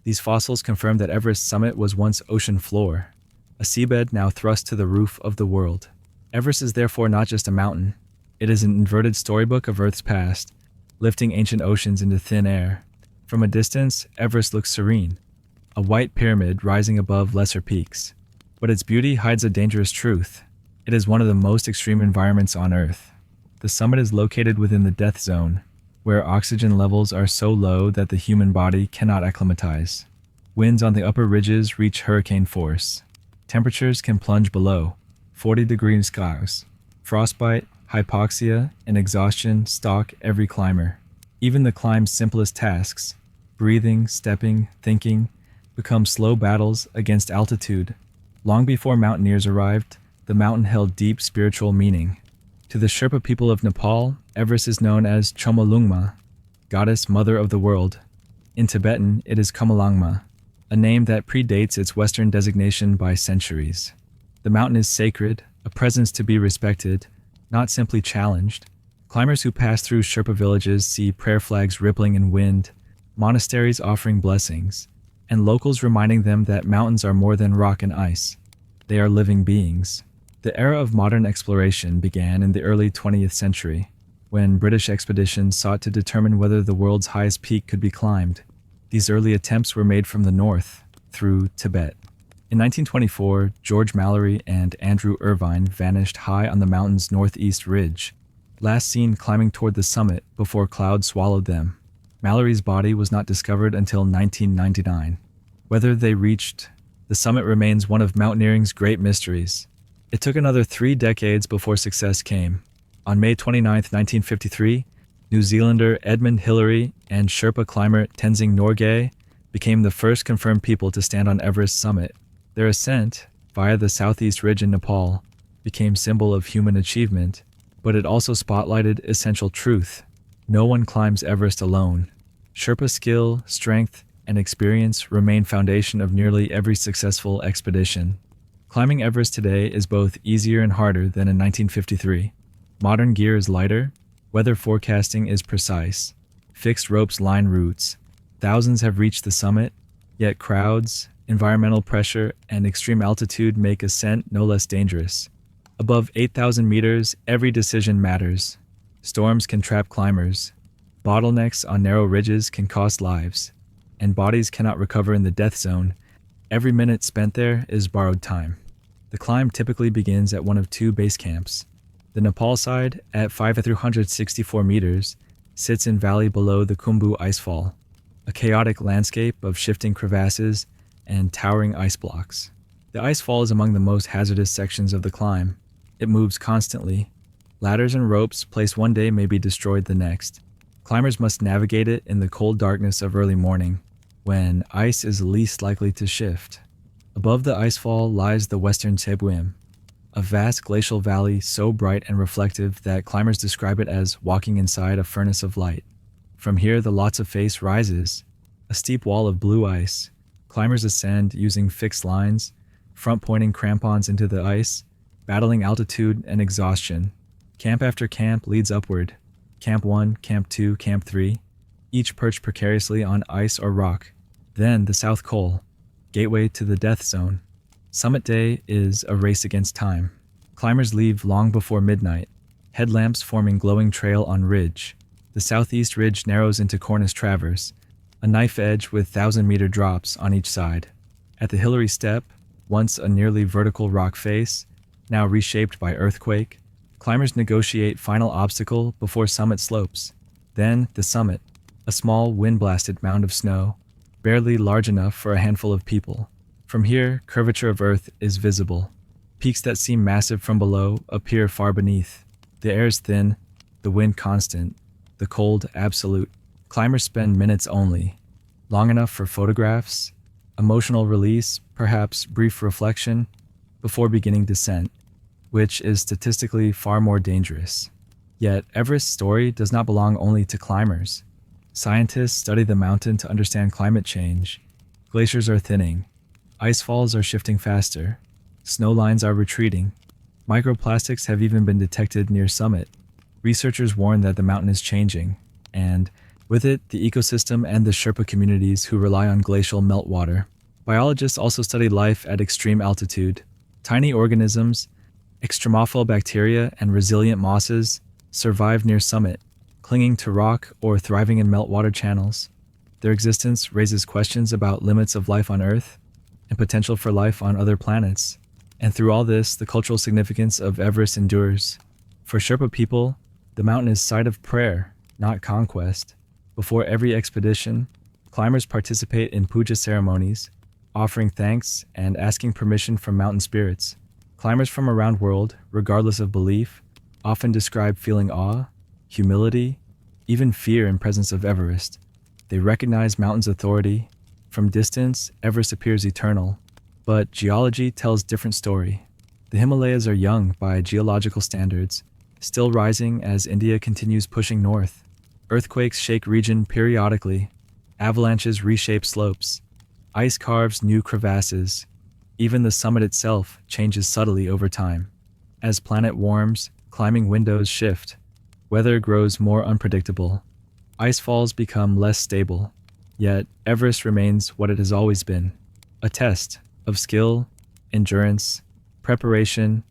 These fossils confirm that Everest's summit was once ocean floor, a seabed now thrust to the roof of the world. Everest is therefore not just a mountain. It is an inverted storybook of Earth's past, lifting ancient oceans into thin air. From a distance, Everest looks serene, a white pyramid rising above lesser peaks. But its beauty hides a dangerous truth. It is one of the most extreme environments on Earth. The summit is located within the death zone, where oxygen levels are so low that the human body cannot acclimatize. Winds on the upper ridges reach hurricane force. Temperatures can plunge below 40-degree skies. Frostbite, hypoxia, and exhaustion stalk every climber. Even the climb's simplest tasks, breathing, stepping, thinking, become slow battles against altitude. Long before mountaineers arrived, the mountain held deep spiritual meaning. To the Sherpa people of Nepal, Everest is known as Chomolungma, goddess mother of the world. In Tibetan, it is Kamalangma, a name that predates its Western designation by centuries. The mountain is sacred, a presence to be respected, not simply challenged. Climbers who pass through Sherpa villages see prayer flags rippling in wind, monasteries offering blessings, and locals reminding them that mountains are more than rock and ice. They are living beings. The era of modern exploration began in the early 20th century. when British expeditions sought to determine whether the world's highest peak could be climbed. These early attempts were made from the north, through Tibet. In 1924, George Mallory and Andrew Irvine vanished high on the mountain's northeast ridge, last seen climbing toward the summit before clouds swallowed them. Mallory's body was not discovered until 1999. Whether they reached the summit remains one of mountaineering's great mysteries. It took another 3 decades before success came. On May 29, 1953, New Zealander Edmund Hillary and Sherpa climber Tenzing Norgay became the first confirmed people to stand on Everest's summit. Their ascent, via the southeast ridge in Nepal, became symbol of human achievement, but it also spotlighted essential truth. No one climbs Everest alone. Sherpa skill, strength, and experience remain foundation of nearly every successful expedition. Climbing Everest today is both easier and harder than in 1953. Modern gear is lighter, weather forecasting is precise, fixed ropes line routes. Thousands have reached the summit, yet crowds, environmental pressure, and extreme altitude make ascent no less dangerous. Above 8,000 meters, every decision matters. Storms can trap climbers. Bottlenecks on narrow ridges can cost lives, and bodies cannot recover in the death zone. Every minute spent there is borrowed time. The climb typically begins at one of 2 base camps. The Nepal side, at 5,364 meters, sits in valley below the Khumbu icefall, a chaotic landscape of shifting crevasses and towering ice blocks. The icefall is among the most hazardous sections of the climb. It moves constantly. Ladders and ropes placed one day may be destroyed the next. Climbers must navigate it in the cold darkness of early morning, when ice is least likely to shift. Above the icefall lies the western Cebuim, a vast glacial valley so bright and reflective that climbers describe it as walking inside a furnace of light. From here, the Lhotse face rises, a steep wall of blue ice. Climbers ascend using fixed lines, front-pointing crampons into the ice, battling altitude and exhaustion. Camp after camp leads upward. Camp 1, Camp 2, Camp 3, each perched precariously on ice or rock. Then the South Col, gateway to the death zone. Summit day is a race against time. Climbers leave long before midnight, headlamps forming glowing trail on ridge. The southeast ridge narrows into Cornice Traverse, a knife edge with 1,000-meter drops on each side. At the Hillary Step, once a nearly vertical rock face, now reshaped by earthquake, climbers negotiate final obstacle before summit slopes. Then the summit, a small wind-blasted mound of snow, barely large enough for a handful of people. From here, curvature of earth is visible. Peaks that seem massive from below appear far beneath. The air is thin, the wind constant, the cold absolute. Climbers spend minutes only, long enough for photographs, emotional release, perhaps brief reflection, before beginning descent, which is statistically far more dangerous. Yet Everest's story does not belong only to climbers. Scientists study the mountain to understand climate change. Glaciers are thinning. Ice falls are shifting faster. Snow lines are retreating. Microplastics have even been detected near summit. Researchers warn that the mountain is changing, and with it, the ecosystem and the Sherpa communities who rely on glacial meltwater. Biologists also study life at extreme altitude. Tiny organisms, extremophile bacteria, and resilient mosses survive near summit, clinging to rock or thriving in meltwater channels. Their existence raises questions about limits of life on Earth and potential for life on other planets. And through all this, the cultural significance of Everest endures. For Sherpa people, the mountain is site of prayer, not conquest. Before every expedition, climbers participate in puja ceremonies, offering thanks and asking permission from mountain spirits. Climbers from around the world, regardless of belief, often describe feeling awe, humility, even fear in presence of Everest. They recognize mountain's authority. From distance, Everest appears eternal, but geology tells a different story. The Himalayas are young by geological standards, still rising as India continues pushing north. Earthquakes shake region periodically. Avalanches reshape slopes. Ice carves new crevasses. Even the summit itself changes subtly over time. As planet warms, climbing windows shift. Weather grows more unpredictable. Ice falls become less stable. Yet Everest remains what it has always been, a test of skill, endurance, preparation,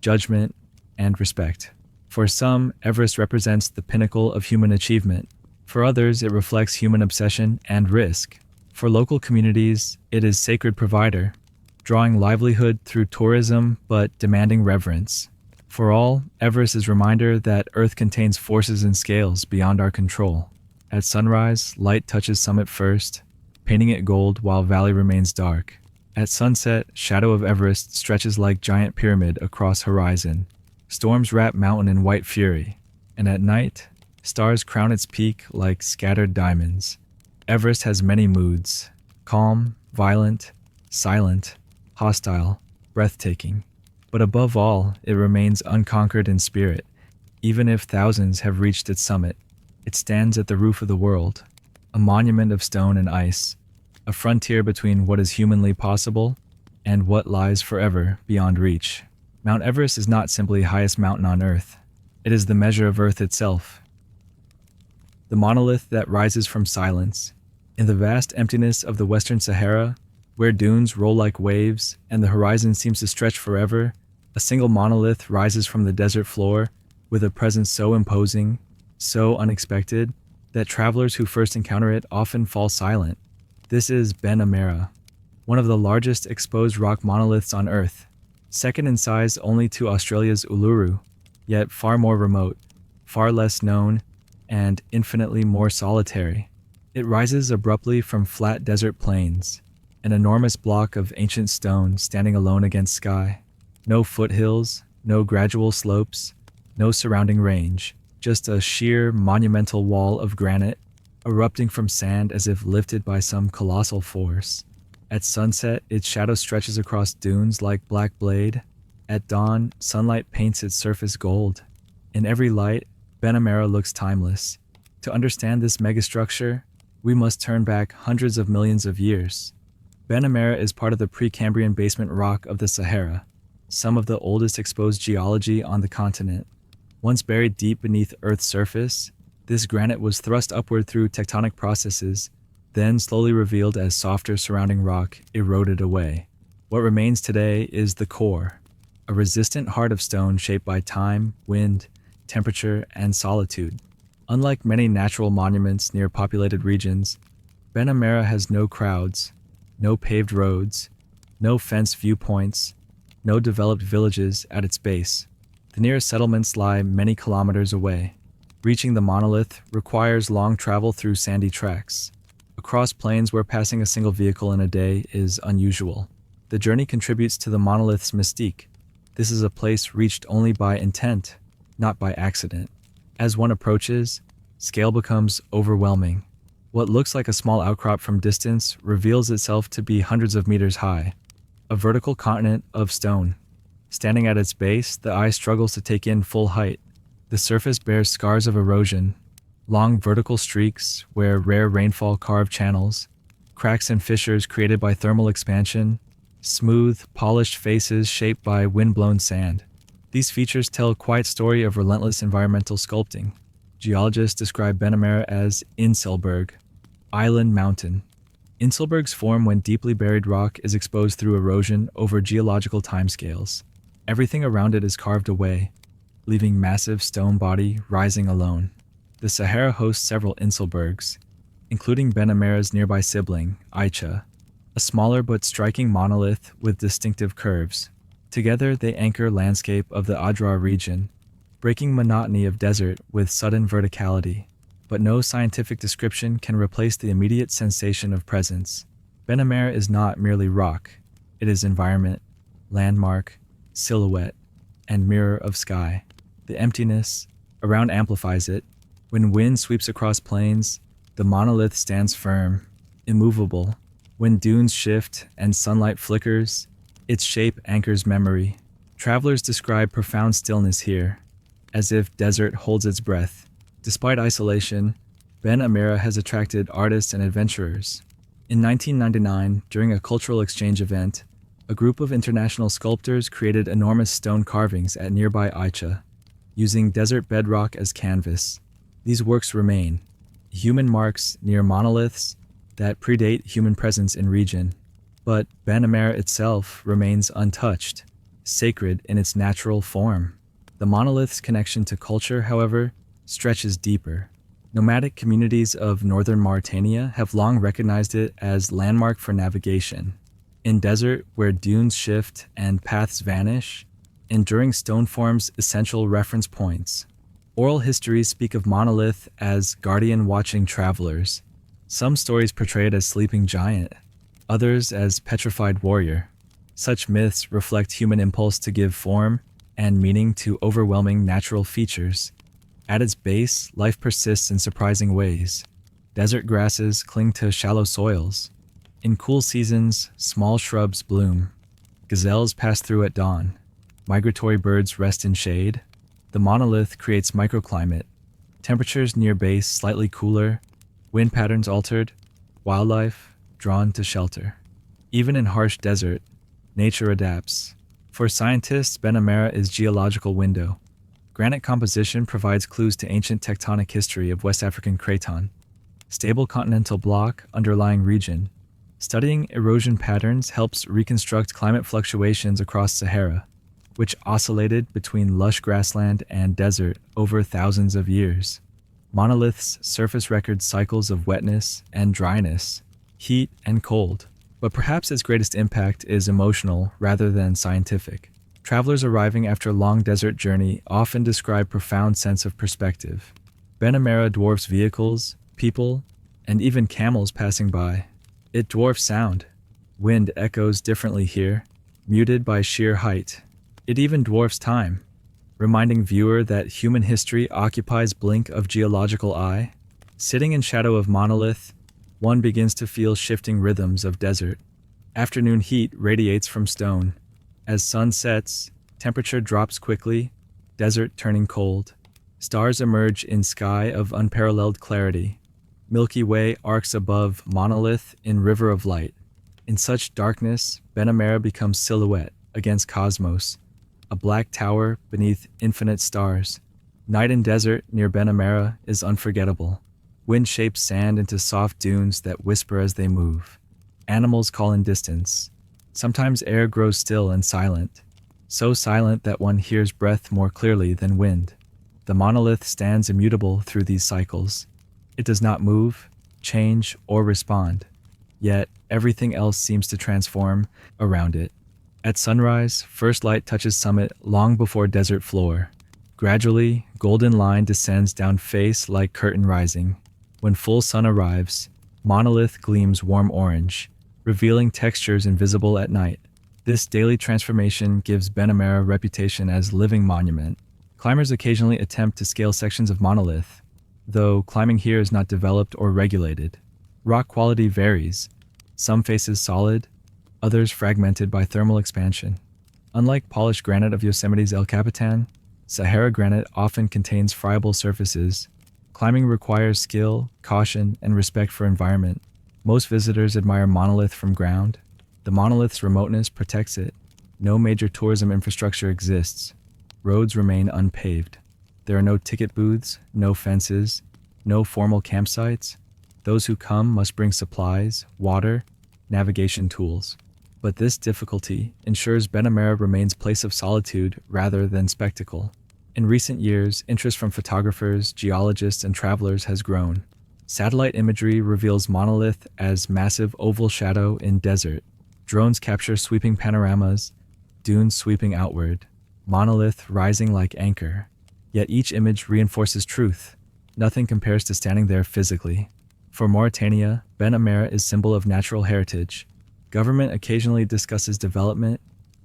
judgment, and respect. For some, Everest represents the pinnacle of human achievement. For others, it reflects human obsession and risk. For local communities, it is sacred provider, drawing livelihood through tourism but demanding reverence. For all, Everest is a reminder that Earth contains forces and scales beyond our control. At sunrise, light touches summit first, painting it gold while valley remains dark. At sunset, shadow of Everest stretches like giant pyramid across horizon. Storms wrap mountain in white fury, and at night, stars crown its peak like scattered diamonds. Everest has many moods: calm, violent, silent, hostile, breathtaking. But above all, it remains unconquered in spirit. Even if thousands have reached its summit, it stands at the roof of the world, a monument of stone and ice, a frontier between what is humanly possible and what lies forever beyond reach. Mount Everest is not simply the highest mountain on Earth. It is the measure of Earth itself. The monolith that rises from silence. In the vast emptiness of the Western Sahara, where dunes roll like waves and the horizon seems to stretch forever, a single monolith rises from the desert floor with a presence so imposing, so unexpected, that travelers who first encounter it often fall silent. This is Ben Amera, one of the largest exposed rock monoliths on Earth. Second in size only to Australia's Uluru, yet far more remote, far less known, and infinitely more solitary. It rises abruptly from flat desert plains, an enormous block of ancient stone standing alone against sky. No foothills, no gradual slopes, no surrounding range, just a sheer monumental wall of granite, erupting from sand as if lifted by some colossal force. At sunset, its shadow stretches across dunes like black blade. At dawn, sunlight paints its surface gold. In every light, Ben Amera looks timeless. To understand this megastructure, we must turn back hundreds of millions of years. Ben Amera is part of the Precambrian basement rock of the Sahara, some of the oldest exposed geology on the continent. Once buried deep beneath Earth's surface, this granite was thrust upward through tectonic processes, then slowly revealed as softer surrounding rock eroded away. What remains today is the core, a resistant heart of stone shaped by time, wind, temperature, and solitude. Unlike many natural monuments near populated regions, Ben Amera has no crowds, no paved roads, no fenced viewpoints, no developed villages at its base. The nearest settlements lie many kilometers away. Reaching the monolith requires long travel through sandy tracks, across plains where passing a single vehicle in a day is unusual. The journey contributes to the monolith's mystique. This is a place reached only by intent, not by accident. As one approaches, scale becomes overwhelming. What looks like a small outcrop from distance reveals itself to be hundreds of meters high, a vertical continent of stone. Standing at its base, the eye struggles to take in full height. The surface bears scars of erosion, long vertical streaks where rare rainfall carved channels, cracks and fissures created by thermal expansion, smooth, polished faces shaped by wind-blown sand. These features tell a quiet story of relentless environmental sculpting. Geologists describe Ben Amera as Inselberg, island mountain. Inselbergs form when deeply buried rock is exposed through erosion over geological timescales. Everything around it is carved away, leaving massive stone body rising alone. The Sahara hosts several Inselbergs, including Ben Amera's nearby sibling, Aicha, a smaller but striking monolith with distinctive curves. Together, they anchor landscape of the Adrar region, breaking monotony of desert with sudden verticality. But no scientific description can replace the immediate sensation of presence. Ben Amera is not merely rock. It is environment, landmark, silhouette, and mirror of sky. The emptiness around amplifies it. When wind sweeps across plains, the monolith stands firm, immovable. When dunes shift and sunlight flickers, its shape anchors memory. Travelers describe profound stillness here, as if desert holds its breath. Despite isolation, Ben Amera has attracted artists and adventurers. In 1999, during a cultural exchange event, a group of international sculptors created enormous stone carvings at nearby Aicha, using desert bedrock as canvas. These works remain, human marks near monoliths that predate human presence in region. But Ben Amera itself remains untouched, sacred in its natural form. The monolith's connection to culture, however, stretches deeper. Nomadic communities of northern Mauritania have long recognized it as landmark for navigation. In desert where dunes shift and paths vanish, enduring stone forms essential reference points. Oral histories speak of monolith as guardian watching travelers. Some stories portray it as sleeping giant, others as petrified warrior. Such myths reflect human impulse to give form and meaning to overwhelming natural features. At its base, life persists in surprising ways. Desert grasses cling to shallow soils. In cool seasons, small shrubs bloom. Gazelles pass through at dawn. Migratory birds rest in shade. The monolith creates microclimate. Temperatures near base slightly cooler, wind patterns altered, wildlife drawn to shelter. Even in harsh desert, nature adapts. For scientists, Ben Amera is geological window. Granite composition provides clues to ancient tectonic history of West African craton. Stable continental block, underlying region. Studying erosion patterns helps reconstruct climate fluctuations across Sahara, which oscillated between lush grassland and desert over thousands of years. Monoliths surface record cycles of wetness and dryness, heat and cold, but perhaps its greatest impact is emotional rather than scientific. Travelers arriving after a long desert journey often describe profound sense of perspective. Ben Amera dwarfs vehicles, people, and even camels passing by. It dwarfs sound. Wind echoes differently here, muted by sheer height. It even dwarfs time, reminding viewer that human history occupies blink of geological eye. Sitting in shadow of monolith, one begins to feel shifting rhythms of desert. Afternoon heat radiates from stone. As sun sets, temperature drops quickly, desert turning cold. Stars emerge in sky of unparalleled clarity. Milky Way arcs above monolith in river of light. In such darkness, Ben Amera becomes silhouette against cosmos, a black tower beneath infinite stars. Night in desert near Ben Amera is unforgettable. Wind shapes sand into soft dunes that whisper as they move. Animals call in distance. Sometimes air grows still and silent, so silent that one hears breath more clearly than wind. The monolith stands immutable through these cycles. It does not move, change, or respond. Yet, everything else seems to transform around it. At sunrise, first light touches summit long before desert floor. Gradually, golden line descends down face like curtain rising. When full sun arrives, monolith gleams warm orange, revealing textures invisible at night. This daily transformation gives Ben Amera a reputation as living monument. Climbers occasionally attempt to scale sections of monolith, though climbing here is not developed or regulated. Rock quality varies, some faces solid, others fragmented by thermal expansion. Unlike polished granite of Yosemite's El Capitan, Sahara granite often contains friable surfaces. Climbing requires skill, caution, and respect for environment. Most visitors admire monolith from ground. The monolith's remoteness protects it. No major tourism infrastructure exists. Roads remain unpaved. There are no ticket booths, no fences, no formal campsites. Those who come must bring supplies, water, navigation tools. But this difficulty ensures Ben Amera remains a place of solitude rather than spectacle. In recent years, interest from photographers, geologists, and travelers has grown. Satellite imagery reveals monolith as massive oval shadow in desert. Drones capture sweeping panoramas, dunes sweeping outward, monolith rising like anchor. Yet each image reinforces truth. Nothing compares to standing there physically. For Mauritania, Ben Amera is symbol of natural heritage. Government occasionally discusses development,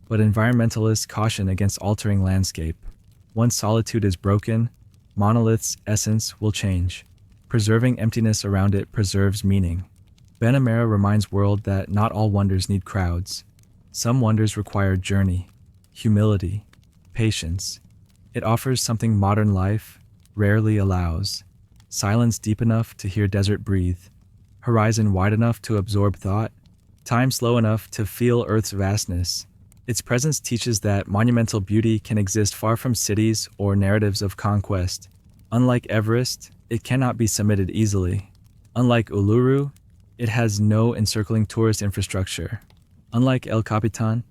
but environmentalists caution against altering landscape. Once solitude is broken, monolith's essence will change. Preserving emptiness around it preserves meaning. Ben Amera reminds world that not all wonders need crowds. Some wonders require journey, humility, patience. It offers something modern life rarely allows. Silence deep enough to hear desert breathe. Horizon wide enough to absorb thought. Time slow enough to feel Earth's vastness. Its presence teaches that monumental beauty can exist far from cities or narratives of conquest. Unlike Everest, it cannot be summited easily. Unlike Uluru, it has no encircling tourist infrastructure. Unlike El Capitan,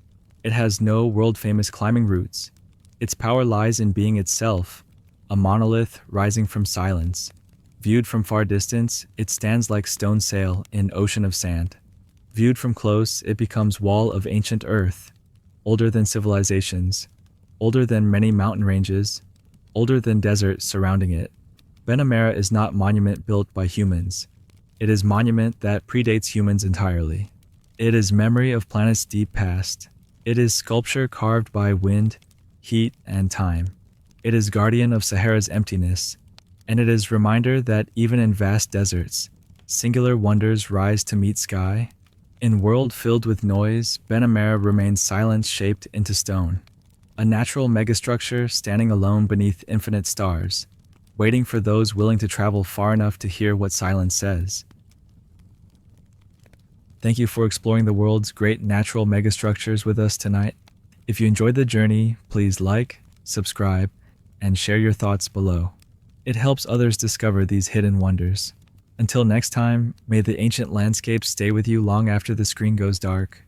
it has no world-famous climbing routes. Its power lies in being itself, a monolith rising from silence. Viewed from far distance, it stands like stone sail in ocean of sand. Viewed from close, it becomes wall of ancient earth, older than civilizations, older than many mountain ranges, older than desert surrounding it. Ben Amera is not monument built by humans. It is monument that predates humans entirely. It is memory of planet's deep past. It is sculpture carved by wind, heat, and time. It is guardian of Sahara's emptiness, and it is reminder that even in vast deserts, singular wonders rise to meet sky. In world filled with noise, Ben Amera remains silence shaped into stone, a natural megastructure standing alone beneath infinite stars, waiting for those willing to travel far enough to hear what silence says. Thank you for exploring the world's great natural megastructures with us tonight. If you enjoyed the journey, please like, subscribe, and share your thoughts below. It helps others discover these hidden wonders. Until next time, may the ancient landscape stay with you long after the screen goes dark.